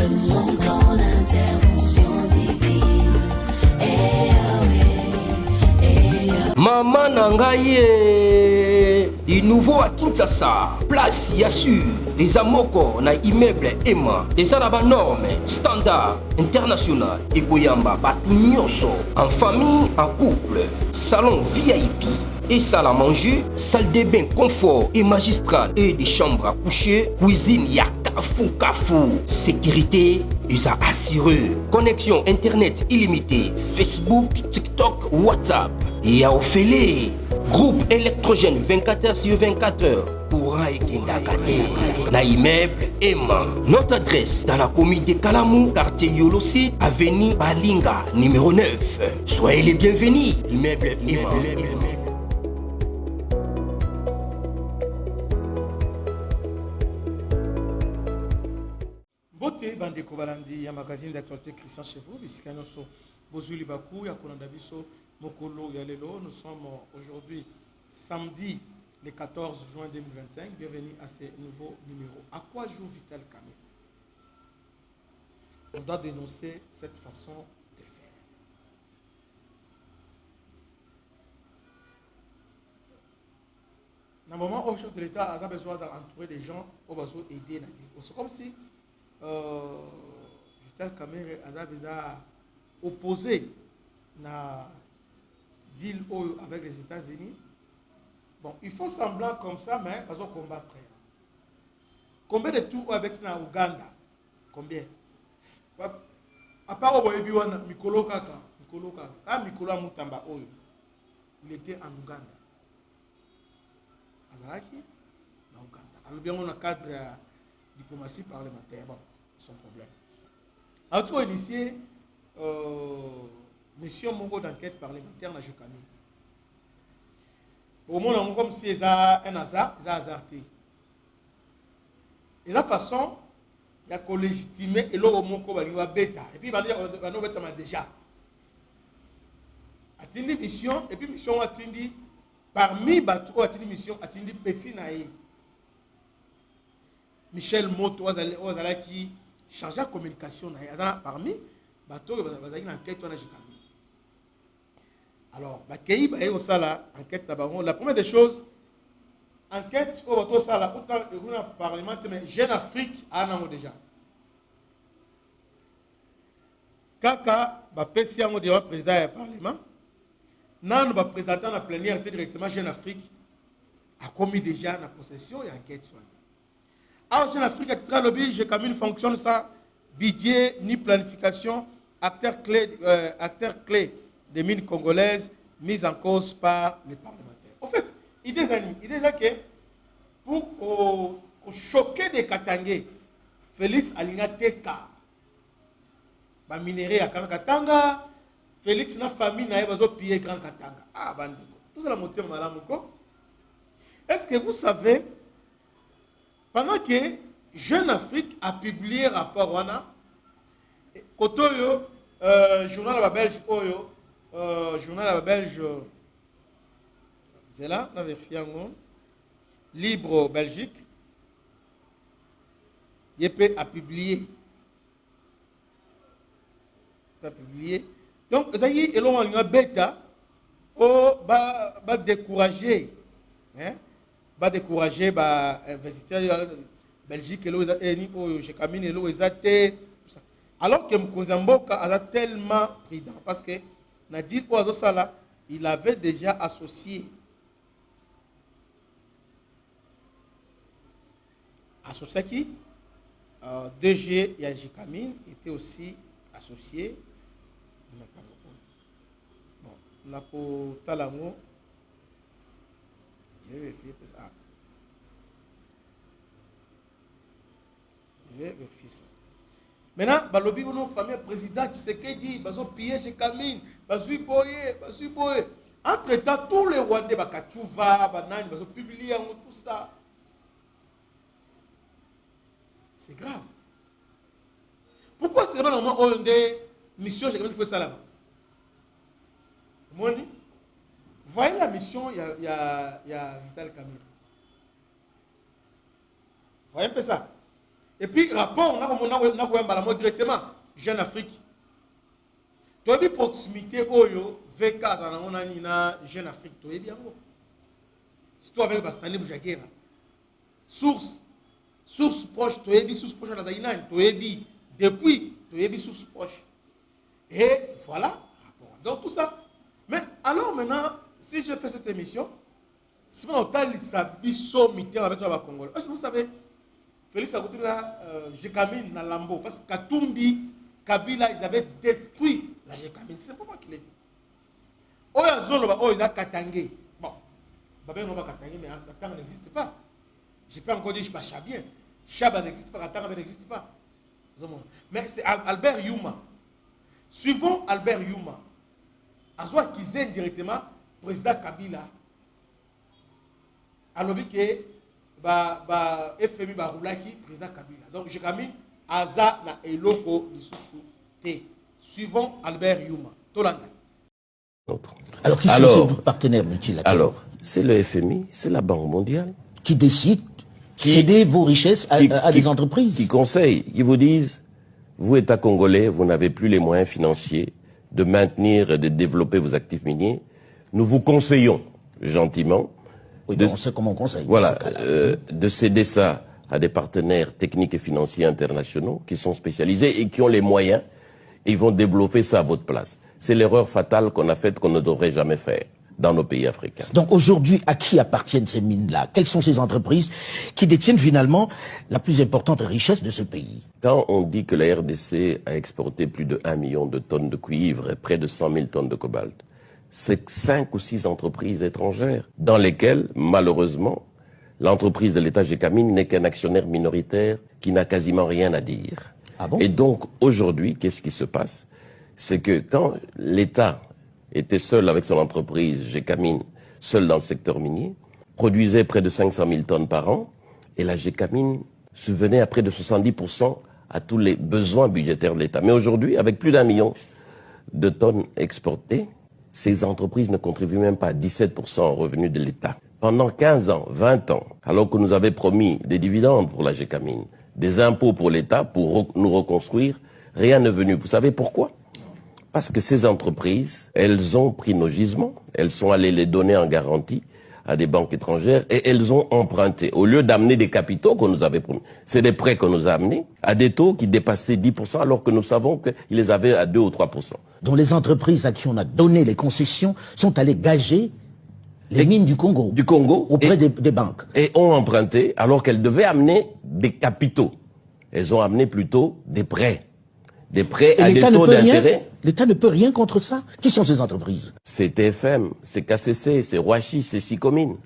selon ton intervention divine. Maman Nangaye, du nouveau à Kinshasa, place Yassur, des amoko na immeuble Emma, des arabes normes, standard, international, et Goyamba, Batunyoso, en famille, en couple, salon VIP. Et salle à manger, salle de bain confort et magistral et des chambres à coucher, cuisine Kafou. Sécurité, ils a assuré. Connexion internet illimitée, Facebook, TikTok, WhatsApp. Et à Ophélie, groupe électrogène 24h/24h. Courant et Kindakate. Na immeuble Emma. Notre adresse dans la commune de Kalamou, quartier Yolosi, avenue Balinga, numéro 9. Soyez les bienvenus. Immeuble Emma. Boté bandeko balandi ya magazine d'actualité Christian chez vous bisika nyonso bozuli baku ya kolanda biso mokolo ya lelo. Nous sommes aujourd'hui samedi le 14 juin 2025. Bienvenue à ce nouveau numéro. À quoi joue Vital Kamerhe? On doit dénoncer cette façon de faire. Dans le moment où le chef de l'État a besoin d'entourer des gens pour aider. C'est comme si Vital Kamerhe a opposé na deal avec les États-Unis. Bon, il faut semblant comme ça, mais pas combattre. Combien de tours avec na Ouganda? Combien? À part Mikolo Kaka. Mikolo Mutamba Oyo. Il était en Ouganda. Azaraki na Ouganda. Alors bien on a cadre diplomatie parlementaire, bon, son problème. En tout cas, initié mission Mongo d'enquête parlementaire dans Jokami. Au moins, on comme si c'est un hasard, c'est hasardé. Et la façon, il y a qu'on légitimer et l'eau au Mongo va bêta. Et puis, il va dire, on va déjà. Atteindre mission, et puis mission atteindre parmi bateaux atteindre mission, atteindre petit naïe. Michel Moto qui chargé la communication parmi bateau une enquête on a Jikami. Alors bakei ba yo sala enquête na bango. La première des choses enquête au bateau sala autant le parlement mais Jeune Afrique anango déjà. Kaka ba pesi yango devant président du parlement. Nan ba présentant la plénière directement Jeune Afrique a commis déjà la possession et enquête sur. Alors, Jeune Afrique a très lobby, j'ai comme une fonction ça, budget ni planification, acteur clé des mines congolaises, mise en cause par les parlementaires. En fait, il est que pour choquer des Katangais, Félix Alinga Teka, ba minéré à Grand Katanga, Félix na famille na bazo piller Grand Katanga. Ah bandiko. Tout ça la montée malamuko. Est-ce que vous savez pendant que Jeune Afrique a publié un rapport, Kotoyo, journal à Belge, journal à Belge, c'est là, Libre Belgique, il a publié. Donc, ça y est, il a bêta, va décourager. Hein? Va décourager les investisseurs Belgique alors que Mkozamboka a tellement prudent parce que Nadil Ouadosala il avait déjà associé qui DG Yajikamine était aussi associé. Bon, Nako Talango. Je vais vérifier ça. Je vais vérifier ça. Maintenant, balobi ono famille président Tshisekedi, bazo piège Kamine, bazo boye. Entre-temps, tous les Rwandais bakatuva, banani, bazo publier tout ça. C'est grave. Pourquoi c'est normalement on des missions j'ai fait ça là-bas? Moni. Voyez la mission, il y a Vital Kamerhe. Voyez un peu ça. Et puis, rapport, on a directement, Jeune Afrique. Tu as vu proximité, Oyo, VK, on a Jeune Afrique, tu as vu bien. Surtout avec Bastani Boujakera. Source proche, tu as vu source proche à la Zaïna, tu as vu depuis, tu as vu source proche. Et voilà, rapport. Donc tout ça. Mais alors maintenant, si je fais cette émission, si on a l'Isabiso mité avec toi, Congolais, est-ce que vous savez, Félix Agoutoula, Jekamine dans Lambo, parce que Katumbi, Kabila, ils avaient détruit la Jekamine. C'est pas moi qui l'ai dit. Oya Zolo, ils ont Katangé. Bon, Babé n'a pas Katangé, mais Katanga n'existe pas. Je peux encore dire, je ne sais pas bien. Chaba n'existe pas, Katanga n'existe pas. Mais c'est Albert Youma. Suivons Albert Youma. Azwa Kizen directement, président Kabila. Alors que FMI Baroulaki, président Kabila. Donc j'ai mis Aza na Eloko Lisusu T. Suivons Albert Youma. Tolanda. Alors qui sont ces partenaires multilatéraux? Alors, c'est le FMI, c'est la Banque mondiale. Qui décide de céder vos richesses à des entreprises. Qui conseillent, qui vous disent, vous État congolais, vous n'avez plus les moyens financiers de maintenir et de développer vos actifs miniers. Nous vous conseillons gentiment. Oui, on sait comment on conseille. Voilà, de céder ça à des partenaires techniques et financiers internationaux qui sont spécialisés et qui ont les moyens. Et ils vont développer ça à votre place. C'est l'erreur fatale qu'on a faite, qu'on ne devrait jamais faire dans nos pays africains. Donc aujourd'hui, à qui appartiennent ces mines-là? Quelles sont ces entreprises qui détiennent finalement la plus importante richesse de ce pays? Quand on dit que la RDC a exporté plus de 1 million de tonnes de cuivre et près de 100 000 tonnes de cobalt, c'est 5 ou 6 entreprises étrangères dans lesquelles, malheureusement, l'entreprise de l'État Gécamine n'est qu'un actionnaire minoritaire qui n'a quasiment rien à dire. Ah bon? Et donc aujourd'hui, qu'est-ce qui se passe? C'est que quand l'État était seul avec son entreprise Gécamine, seul dans le secteur minier, produisait près de 500 000 tonnes par an, et la Gécamine subvenait à près de 70% à tous les besoins budgétaires de l'État. Mais aujourd'hui, avec plus d'1 million de tonnes exportées, ces entreprises ne contribuent même pas à 17% aux revenus de l'État. Pendant 15 ans, 20 ans, alors que nous avions promis des dividendes pour la Gécamine, des impôts pour l'État pour nous reconstruire, rien n'est venu. Vous savez pourquoi? Parce que ces entreprises, elles ont pris nos gisements, elles sont allées les donner en garantie à des banques étrangères et elles ont emprunté. Au lieu d'amener des capitaux qu'on nous avait promis, c'est des prêts qu'on nous a amenés à des taux qui dépassaient 10% alors que nous savons qu'ils les avaient à 2 ou 3%. Donc les entreprises à qui on a donné les concessions sont allées gager les mines du Congo. Du Congo. Auprès des banques. Et ont emprunté alors qu'elles devaient amener des capitaux. Elles ont amené plutôt des prêts. Des prêts à des taux d'intérêt. L'État ne peut rien contre ça. Qui sont ces entreprises? C'est TFM, c'est KCC, c'est Roachi, c'est Sicomine.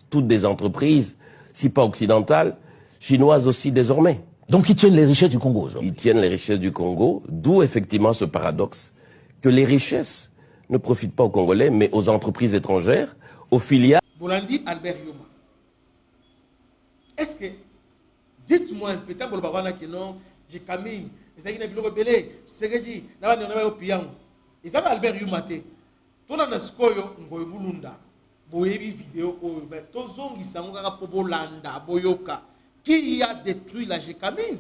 Toutes des entreprises, si pas occidentales, chinoises aussi désormais. Donc ils tiennent les richesses du Congo aujourd'hui. Ils tiennent les richesses du Congo, d'où effectivement ce paradoxe que les richesses ne profitent pas aux Congolais, mais aux entreprises étrangères, aux filiales. Bolandi Albert Yoma. Est-ce que, dites-moi un peu, tant que non, j'ai camine. Ils ont rebellé, c'est dit, là on est au piano. Ils avaient Albert Yumate. Tout le monde skoyo ngoy bulunda. Boyebi vidéo ko ben tozongi sangaka po bolanda boyoka. Qui a détruit la Gécamine?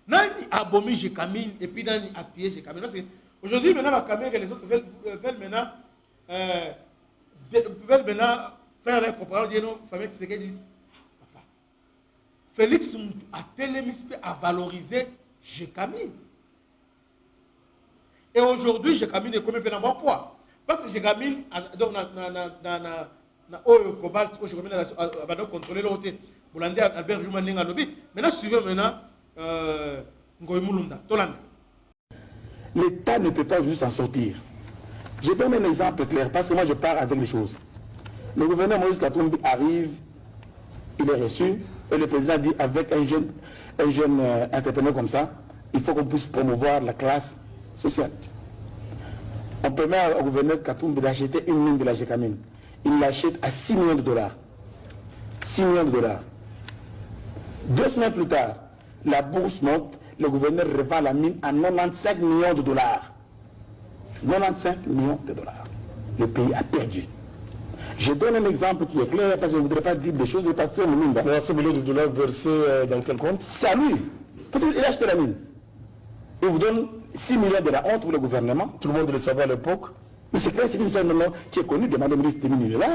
Nani a abomi Gécamine et puis nani a pillé Gécamine? Parce que aujourd'hui maintenant la caméra les autres veulent maintenant faire la propagande de nos familles qui se dit papa. Félix a télémispe à valoriser Gécamine. Et aujourd'hui, Gécamine est combien de poids? Parce que Gécamine, donc, na cobalt, Gécamine va contrôler l'autre. Vous l'avez Albert Yuma Nenga Lobby. Maintenant, suivez maintenant Ngoy Mulunda, Tolanda. L'État ne peut pas juste en sortir. Je donne un exemple clair, parce que moi je pars avec les choses. Le gouverneur Moïse Katumbi arrive, il est reçu, et le président dit avec un jeune entrepreneur comme ça, il faut qu'on puisse promouvoir la classe sociale. On permet au gouverneur Katumbi d'acheter une mine de la Gécamine. Il l'achète à 6 millions de dollars. 6 millions de dollars. 2 semaines plus tard, la bourse monte, le gouverneur revend la mine à 95 millions de dollars. 95 millions de dollars. Le pays a perdu. Je donne un exemple qui est clair, parce que je ne voudrais pas dire des choses du pasteur Mouminda. Mais 100 millions de dollars versés dans quel compte? C'est à lui. Parce qu'il a acheté la mine. Il vous donne 6 millions de la honte pour le gouvernement. Tout le monde le savait à l'époque. Mais c'est clair, c'est une histoire qui est connue de Madame ministre des Mines. Là,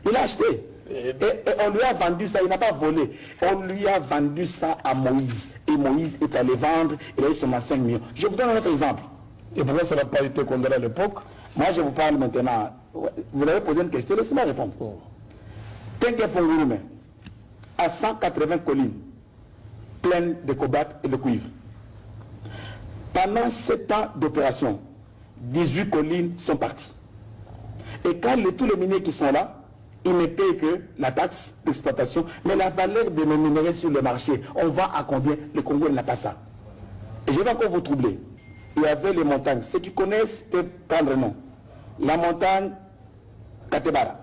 il a acheté. Et on lui a vendu ça, il n'a pas volé. On lui a vendu ça à Moïse. Et Moïse est allé vendre, il a eu seulement 5 millions. Je vous donne un autre exemple. Et pourquoi ça n'a pas été condamné à l'époque? Moi, je vous parle maintenant. Vous avez posé une question, laissez-moi répondre. Tengue Fongurume, à 180 collines, pleines de cobalt et de cuivre. Pendant 7 ans d'opération, 18 collines sont parties. Et quand tous les miniers qui sont là, ils ne payent que la taxe d'exploitation, mais la valeur de nos minerais sur le marché, on vend à combien? Le Congo n'a pas ça. Et je vais encore vous troubler. Il y avait les montagnes. Ceux qui connaissent peuvent prendre nom. La montagne Katebara,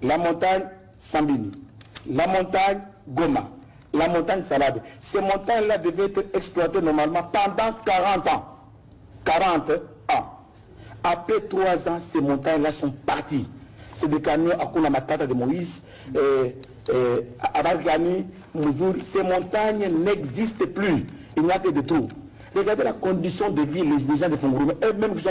la montagne Sambini, la montagne Goma, la montagne Salade. Ces montagnes-là devaient être exploitées normalement pendant 40 ans. 40 ans. Après 3 ans, ces montagnes-là sont parties. C'est des camions à Kuna Matata de Moïse, Abargani, Mouzour. Ces montagnes n'existent plus. Il n'y a que des trous. Regardez la condition de vie des gens de Fongourou, eux-mêmes qui sont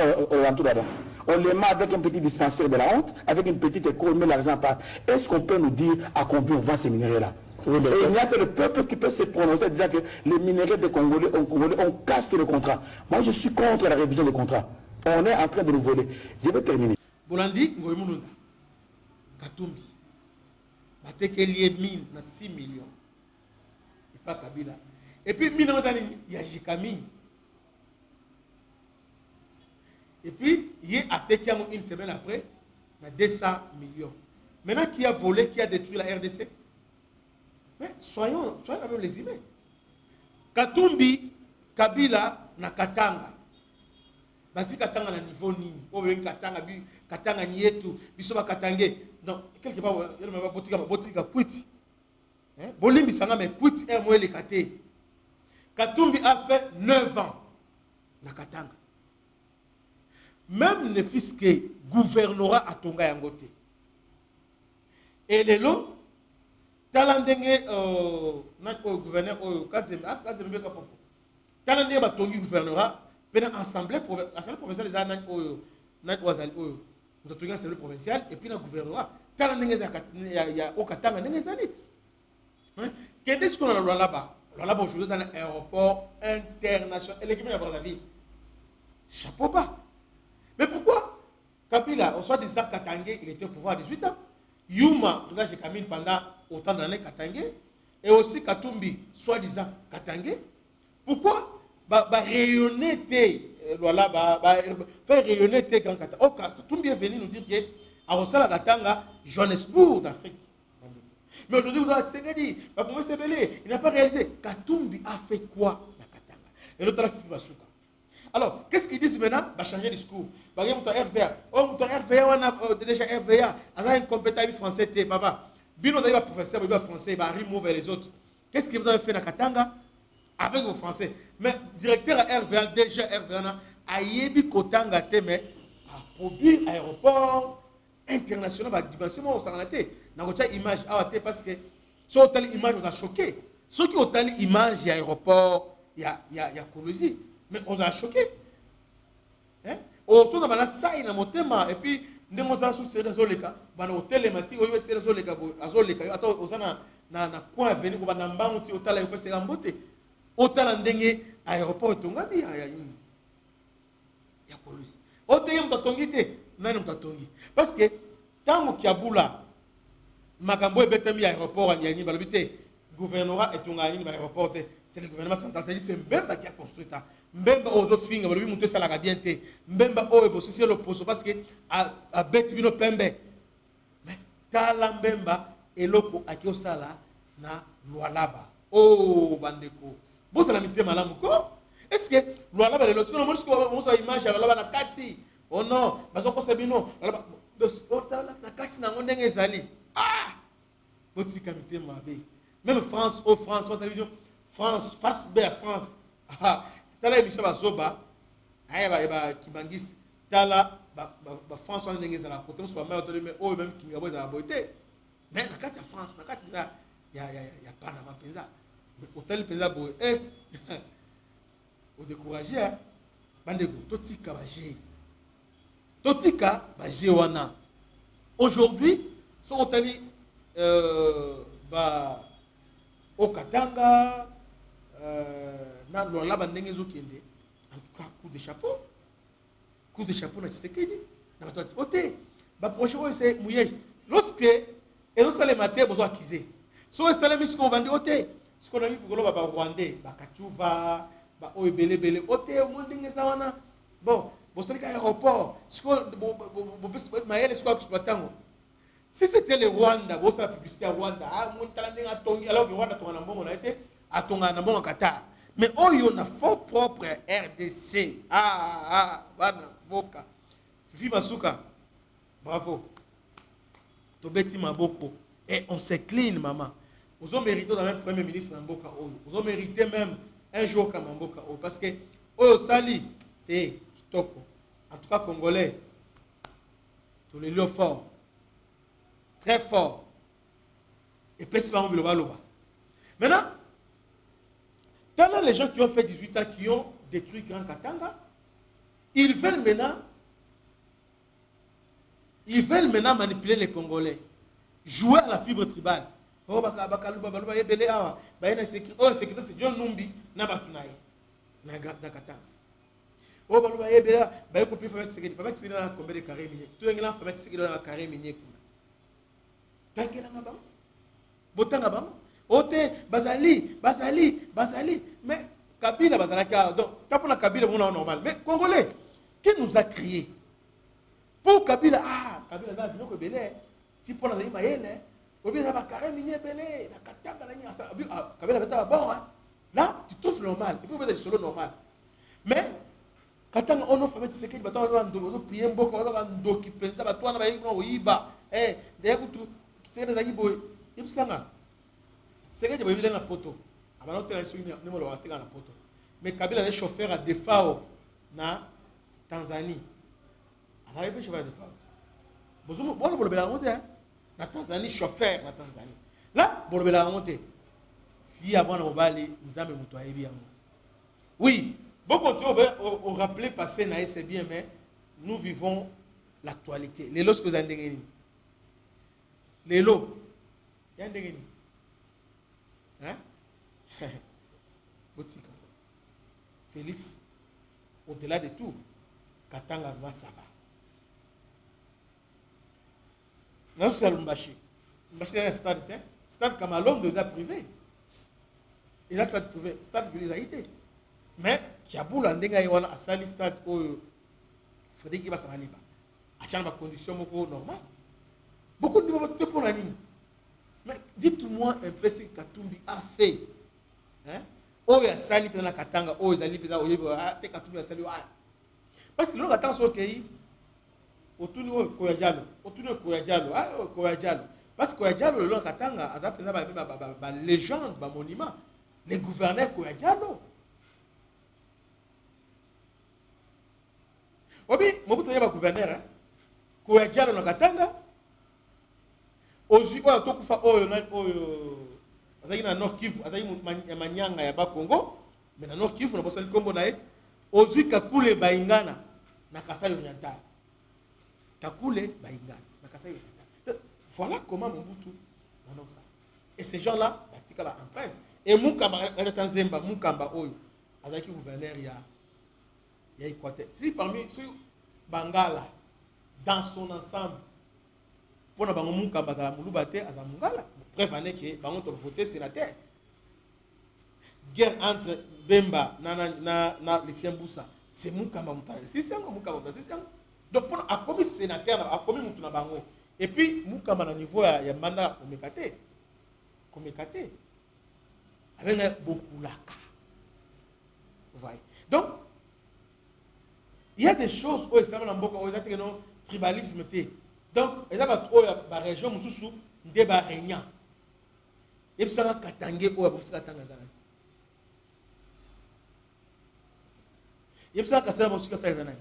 autour là-bas. On les met avec un petit dispensaire de la honte, avec une petite école, on met l'argent par. Est-ce qu'on peut nous dire à combien on vend ces minéraux-là? Et il n'y a que le peuple qui peut se prononcer en disant que les minéraux des Congolais, on casse tout le contrat. Moi, je suis contre la révision des contrats. On est en train de nous voler. Je vais terminer. Bolandi, Ngoymununda, Katumbi, Batekeli mine na 6 millions. Et pas Kabila. Et puis, il y a Jikami. Et puis, il y a attaqué une semaine après, il y a 200 millions. Maintenant, qui a volé, qui a détruit la RDC? Mais soyons même les humains. Katumbi, Kabila, na Katanga. Basi Katanga na niveau nini? Owe Katanga nietu, bisoba Katangé. Non, quelque part, il y a botika quit. Bolimbi sanga me quit et moi les Katé. Katumbi a fait 9 ans na Katanga. Même ne fils que gouvernorat à Tonga Yangote. Et les lots, talandenge gouverneur Kazembe Kapoko. Talandenge batongi gouvernorat, pendant assemblée provinciale les années Wazali nous avons assemblée provinciale et puis le gouvernorat. Talandenge ya Okatanga n'engezali. Qu'est-ce qu'on a là-bas? Là-bas aujourd'hui dans l'aéroport international et l'équipe de Brazzaville. Chapeau bas. Mais pourquoi Kabila, au soi-disant Katangé, il était au pouvoir à 18 ans. Yuma, président Jekamine pendant autant d'années Katangé. Et aussi Katumbi, soi-disant Katangé. Pourquoi rayonner faire rayonner tes grands Katanga. Oh, Katumbi est venu nous dire que à Rosala Katanga, Johannesburg d'Afrique. Mais aujourd'hui, vous avez dit, il n'a pas réalisé. Katumbi a fait quoi dans Katanga? Et l'autre a fait Basuka. Alors, qu'est-ce qu'ils disent maintenant? Va changer de discours. Par exemple, RVA. Oh, mon RVA, on a déjà RVA. On a une compétence française, papa. Bino d'ailleurs, professeur, il va français, il va rire vers les autres. Qu'est-ce que vous avez fait dans Katanga? Avec vos français. Mais directeur à RVA, déjà RVA, a yebi Kotanga, mais à produire aéroport international, bah, dimension, on s'en a été. Dans votre image, parce que si on a l'image, on a choqué. Ceux qui ont l'image, il y a aéroport, il y a Colosie. Mais on a choqué. On a dit ça, il y a un thème. Et puis, nous avons dit que nous avons hôtel, nous avons dit que nous avons dit que nous avons dit que nous avons dit que nous avons dit que nous avons dit que nous avons dit parce que tant qu'il y a boula, Makambo est à l'aéroport, il y a un gouvernorat et l'aéroport. C'est le gouvernement central, c'est Mbemba qui a construit ça. Mbemba aux autres filles, il monte ça la bien. Mbemba c'est l'opposé parce que à Betibino Pembe. Mais Tala Mbemba et loko akio sala na Lualaba. Oh bandeko. Vous avez mis malamu ko? Est-ce que Lualaba le lorsque on a image à Lualaba na kati? Oh non, parce que c'est bino. Lualaba na kati na ngondenge ezali. Ah! Botika mitema be. Même France, France, télévision. France, face B à France. Ah, tu as l'émission à Zoba, Kibangis, tala France wana ndenge ezala kote mosusu bamai otoli me oyo même kingabo ezala boye te mais na kati ya France na kati ya Panama mpenza otali mpenza boye odécouragé bandeko totika baje wana aujourd'hui soki otali okatanga na lola bandenge ezokende en tout cas coup de chapeau na Tshisekedi na bato ati ote baprojet oyo se mouillage lorsque ezosalema te bozo akize so esalemi sikoyo bandi ote sikoyo nangi koloba barwandais bakachuva oyo ebelebele ote omoi ndenge eza wana bon bosalika aéroport sikoyo mayele sikoyo akoexploite yango si c'était le Rwanda bosala publicité ya Rwanda moi tala ndenge atongi alors que Rwanda atonga na mbongo na ye te atongana na mbongo Qatar mais oyo na fond propre RDC bana boka Fifi Masuka bravo tobeti maboko et on s'incline maman vous avez mérité dans le premier ministre na mboka oyo vous avez mérité même un jour comme mboka oyo parce que oyo sali te kitoko en tout cas congolais tous les lieux forts très fort et puis c'est pas loba. Maintenant les gens qui ont fait 18 ans qui ont détruit Grand Katanga ils veulent maintenant manipuler les Congolais jouer à la fibre tribale bakaluba yebele awa bayena sécurité c'est John Numbi na batunaye na Katanga baluba yebele baye copier famille sécurité na combien de carrés miniers tout ngela famille sécurité na carrés miniers tangela na bango botanga bango ote bazali mais Kabila bazalaka donc tapona Kabila on est normal mais Congolais qui nous a crié pour Kabila Kabila na binoko belé ti pona za imayele obi na ba carré minier belé na Katanga na nyasa Kabila beta bon là tu trouves normal et puis peut être solo normal mais Katanga ono famille Tshisekedi bato ba ndo prier mboko ba ndo ki pensa bato na ba yiko oyiba de kutu c'est za yiboy ibsanga Tshisekedi ba na poto abana te sur ni mo lo wateka na poto mais Kabila est chauffeur à Defao na Tanzanie azali pe chauffeur à Defao bozumo bona bolobela ngote na Tanzanie chauffeur na Tanzanie là bolobela ngote via bwana mobali nzambe muto ayebi yango oui beaucoup on rappeler passé na c'est bien mais nous vivons l'actualité les lots que vous avez les lots il y a des hein Botika Félix au-delà de tout Katanga va ça va non c'est Lumbashi c'est un stade Kamalom nous a privé et là stade privé stade de l'Isaïté mais Kiaboula ndenga ywana asali stade au Frédéric Basamaniba à chaque condition normale beaucoup de gens pour la ligne. Mais dites-moi un peu ce que Katumbi a fait. Hein? Oh, il y a sali dans la Katanga, oh, il y a sali dans la Katumbi a sali. Parce que l'on attend ce pays. Autour de Koyajalo, parce que Koyajalo, le Katanga, a appelé la légende, le monument. Les gouverneurs Koyajalo. Obi, Mobutu est gouverneur. Koyajalo, le Katanga. Ozu oyo tokufa oyo na oyo azaki na Nord Kivu azaki manyanga ya ba Congo mais na Nord Kivu na bosali kombo na ye Ozu kakule baingana na Kasai Oriental kakule baingana na Kasai Oriental voilà comment Mobutu maintenant ça et ces gens là batika ba empreinte et Mukamba en Zemba Mukamba oyo azaki gouverneur ya Équateur si parmi ceux Bangala dans son ensemble pour na bango Mukamba za muluba te azamungala preuve ane que bango to voter sénateur guerre entre Bemba na Lucien Boussa c'est Mukamba mutale si c'est Mukamba mutale si c'est donc pour a commis sénateur a commis mutu na bango et puis Mukamba na niveau ya mandat komekate avec beaucoup laka vous voyez donc il y a des choses où est-ce que non tribalisme té donc il y a la région mususu nde ba régnant et puis ça Katangé ou Katanga zana et puis ça Kasala mususu ça zana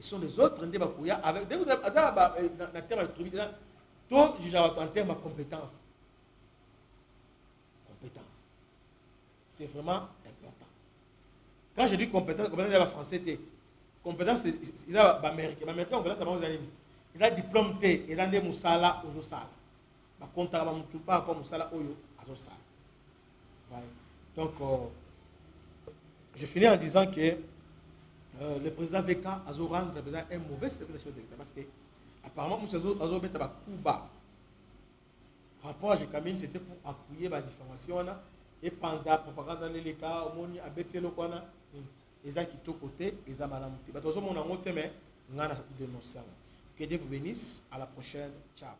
Ce sont les autres qui sont avec dès que vous avez dans terme de tribunal, tout juge en termes de compétence. Compétence. C'est vraiment important. Quand je dis compétence, compétence c'est français. Compétence, il a l'américain. L'américain, compétence, c'est pas il a diplôme T, il a des moussala ou sala. Par contre, il a pas comme moussala ou sala. Donc, je finis en disant que le président VK a rendu un mauvais service de l'État parce que apparemment, M. Azo Beta va coup bas. Rapport à Jekamine, c'était pour appuyer la diffamation et penser à la propagande dans les cas, au monde, à Bétier le Kona, les gens qui sont côté, ils ont mal à monter. Mais de toute façon, on a monté, mais on a dénoncé. Que Dieu vous bénisse. À la prochaine. Ciao.